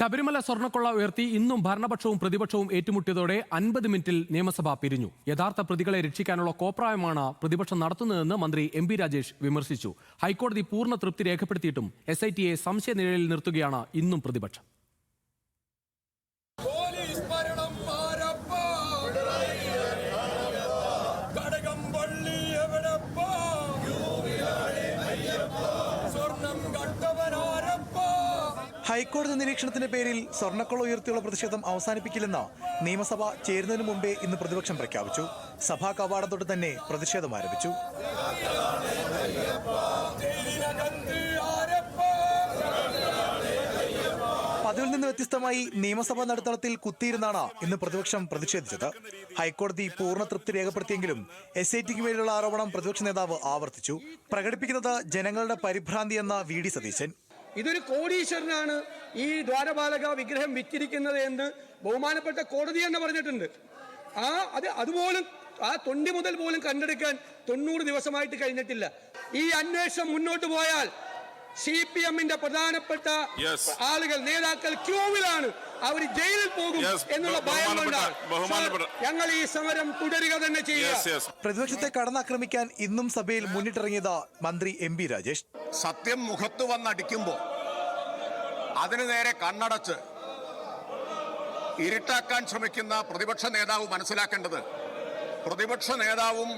ശബരിമല സ്വർണ്ണക്കൊള്ള ഉയർത്തി ഇന്നും ഭരണപക്ഷവും പ്രതിപക്ഷവും ഏറ്റുമുട്ടിയതോടെ 50 മിനിറ്റിൽ നിയമസഭ പിരിഞ്ഞു. യഥാർത്ഥ പ്രതികളെ രക്ഷിക്കാനുള്ള കോപ്രായമാണ് പ്രതിപക്ഷം നടത്തുന്നതെന്ന് മന്ത്രി എം.പി. രാജേഷ് വിമർശിച്ചു. ഹൈക്കോടതി പൂർണ്ണ തൃപ്തി രേഖപ്പെടുത്തിയിട്ടും SITയെ സംശയനിഴലിൽ നിർത്തുകയാണ് ഇന്നും പ്രതിപക്ഷം. ഹൈക്കോടതി നിരീക്ഷണത്തിന്റെ പേരിൽ സ്വർണ്ണക്കൊള്ള ഉയർത്തിയുള്ള പ്രതിഷേധം അവസാനിപ്പിക്കില്ലെന്ന് നിയമസഭ ചേരുന്നതിന് മുമ്പേ ഇന്ന് പ്രതിപക്ഷം പ്രഖ്യാപിച്ചു. സഭാ കവാടം തൊട്ട് തന്നെ പ്രതിഷേധം ആരംഭിച്ചു. പതിവിൽ നിന്ന് വ്യത്യസ്തമായി നിയമസഭാ നടുത്തളത്തിൽ കുത്തിയിരുന്നാണ് ഇന്ന് പ്രതിപക്ഷം പ്രതിഷേധിച്ചത്. ഹൈക്കോടതി പൂർണ്ണ തൃപ്തി രേഖപ്പെടുത്തിയെങ്കിലും SITക്ക് മേലുള്ള ആരോപണം പ്രതിപക്ഷ നേതാവ് ആവർത്തിച്ചു. പ്രകടിപ്പിക്കുന്നത് ജനങ്ങളുടെ പരിഭ്രാന്തിയെന്ന VD സതീശൻ. ഇതൊരു കോടീശ്വരനാണ് ഈ ദ്വാരപാലക വിഗ്രഹം വിറ്റിരിക്കുന്നത് എന്ന് ബഹുമാനപ്പെട്ട കോടതി തന്നെ പറഞ്ഞിട്ടുണ്ട്. അതുപോലും ആ തൊണ്ടി മുതൽ പോലും കണ്ടെടുക്കാൻ 90 ദിവസമായിട്ട് കഴിഞ്ഞിട്ടില്ല. ഈ അന്വേഷണം മുന്നോട്ട് പോയാൽ CPMന്റെ പ്രധാനപ്പെട്ട ആളുകൾ നേതാക്കൾ ക്യൂവിലാണ്, അവർ ജയിലിൽ പോകും എന്നുള്ള ഭയം കൊണ്ടാണ് ഞങ്ങൾ ഈ സമരം തുടരുക തന്നെ ചെയ്യുക. പ്രതിപക്ഷത്തെ കടന്നാക്രമിക്കാൻ ഇന്നും സഭയിൽ മുന്നിട്ടിറങ്ങിയത് മന്ത്രി എം.പി. രാജേഷ്. സത്യം മുഖത്ത് വന്നടിക്കുമ്പോൾ അതിനു നേരെ കണ്ണടച്ച് ഇരുട്ടാക്കാൻ ശ്രമിക്കുന്ന പ്രതിപക്ഷ നേതാവ് മനസ്സിലാക്കേണ്ടത്, പ്രതിപക്ഷ നേതാവും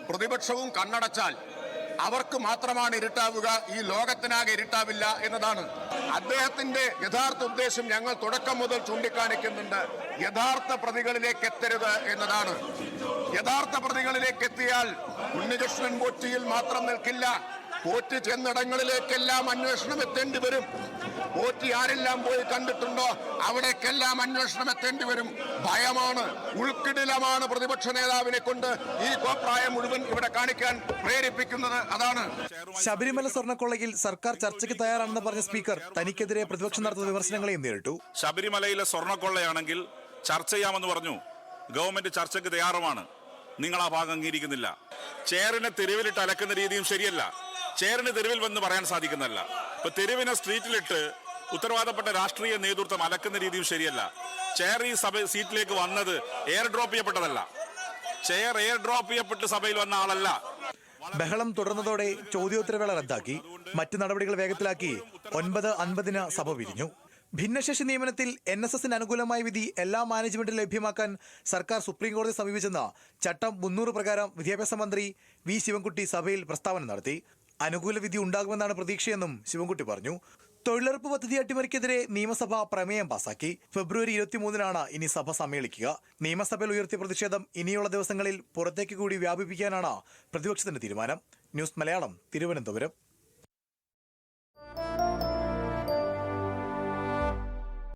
പ്രതിപക്ഷവും കണ്ണടച്ചാൽ അവർക്ക് മാത്രമാണ് ഇരുട്ടാവുക, ഈ ലോകത്തിനാകെ ഇരുട്ടാവില്ല എന്നതാണ്. അദ്ദേഹത്തിന്റെ യഥാർത്ഥ ഉദ്ദേശം ഞങ്ങൾ തുടക്കം മുതൽ ചൂണ്ടിക്കാണിക്കുന്നുണ്ട്. യഥാർത്ഥ പ്രതികളിലേക്ക് എത്തരുത് എന്നതാണ്. യഥാർത്ഥ പ്രതികളിലേക്ക് എത്തിയാൽ ഉണ്ണികൃഷ്ണൻ പോറ്റിയിൽ മാത്രം നിൽക്കില്ല, പോറ്റി ചെന്നിടങ്ങളിലേക്കെല്ലാം അന്വേഷണം എത്തേണ്ടി വരും. പോറ്റി ആരെല്ലാം പോയി കണ്ടിട്ടുണ്ടോ അവിടേക്കെല്ലാം അന്വേഷണം എത്തേണ്ടി വരും. ഭയമാണ്, ഉൾക്കിടിലമാണ് പ്രതിപക്ഷ നേതാവിനെ കൊണ്ട് ഈ കോപ്രായം മുഴുവൻ ഇവിടെ കാണിക്കാൻ പ്രേരിപ്പിക്കുന്നത്. അതാണ്. ശബരിമല സ്വർണ്ണക്കൊള്ളയിൽ സർക്കാർ ചർച്ചയ്ക്ക് തയ്യാറാണെന്ന് പറഞ്ഞ സ്പീക്കർ തനിക്കെതിരെ പ്രതിപക്ഷം നടത്തുന്ന വിമർശനങ്ങളെയും നേരിട്ടു. ശബരിമലയിലെ സ്വർണ്ണക്കൊള്ളയാണെങ്കിൽ ചർച്ച ചെയ്യാമെന്ന് പറഞ്ഞു. ഗവൺമെന്റ് ചർച്ചയ്ക്ക് തയ്യാറുമാണ്. നിങ്ങൾ ആ ഭാഗം അംഗീകരിക്കുന്നില്ല. ചെയറിനെ തെരുവിലിട്ട് അലക്കുന്ന രീതിയും ശരിയല്ല. ചെയറിന് തെരുവിൽ വന്ന് പറയാൻ സാധിക്കുന്നതല്ല. ഇപ്പൊ തെരുവിനെ സ്ട്രീറ്റിലിട്ട് ഉത്തരവാദപ്പെട്ട രാഷ്ട്രീയ നേതൃത്വം അലക്കുന്ന രീതിയും ശരിയല്ല. ചെയർ ഈ സീറ്റിലേക്ക് വന്നത് എയർ ഡ്രോപ്പ് ചെയ്യപ്പെട്ടതല്ല. ചെയർ എയർ ഡ്രോപ്പ് ചെയ്യപ്പെട്ട് സഭയിൽ വന്ന ആളല്ല. ബഹളം തുടർന്നതോടെ ചോദ്യോത്തരവേള റദ്ദാക്കി. മറ്റ് നടപടികൾ വേഗത്തിലാക്കി 9:50 സഭ പിരിഞ്ഞു. ഭിന്നശേഷി നിയമനത്തിൽ NSSന് അനുകൂലമായ വിധി എല്ലാ മാനേജ്മെന്റിലും ലഭ്യമാക്കാൻ സർക്കാർ സുപ്രീംകോടതിയെ സമീപിച്ചെന്ന് ചട്ടം 300 പ്രകാരം വിദ്യാഭ്യാസ മന്ത്രി V. ശിവൻകുട്ടി സഭയിൽ പ്രസ്താവന നടത്തി. അനുകൂല വിധി ഉണ്ടാകുമെന്നാണ് പ്രതീക്ഷയെന്നും ശിവൻകുട്ടി പറഞ്ഞു. തൊഴിലുറപ്പ് പദ്ധതി അട്ടിമറിക്കെതിരെ നിയമസഭ പ്രമേയം പാസാക്കി. ഫെബ്രുവരി 23-നാണ് ഇനി സഭ സമ്മേളിക്കുക. നിയമസഭയിൽ ഉയർത്തിയ പ്രതിഷേധം ഇനിയുള്ള ദിവസങ്ങളിൽ പുറത്തേക്ക് കൂടി വ്യാപിപ്പിക്കാനാണ് പ്രതിപക്ഷത്തിന്റെ തീരുമാനം. ന്യൂസ് മലയാളം, തിരുവനന്തപുരം.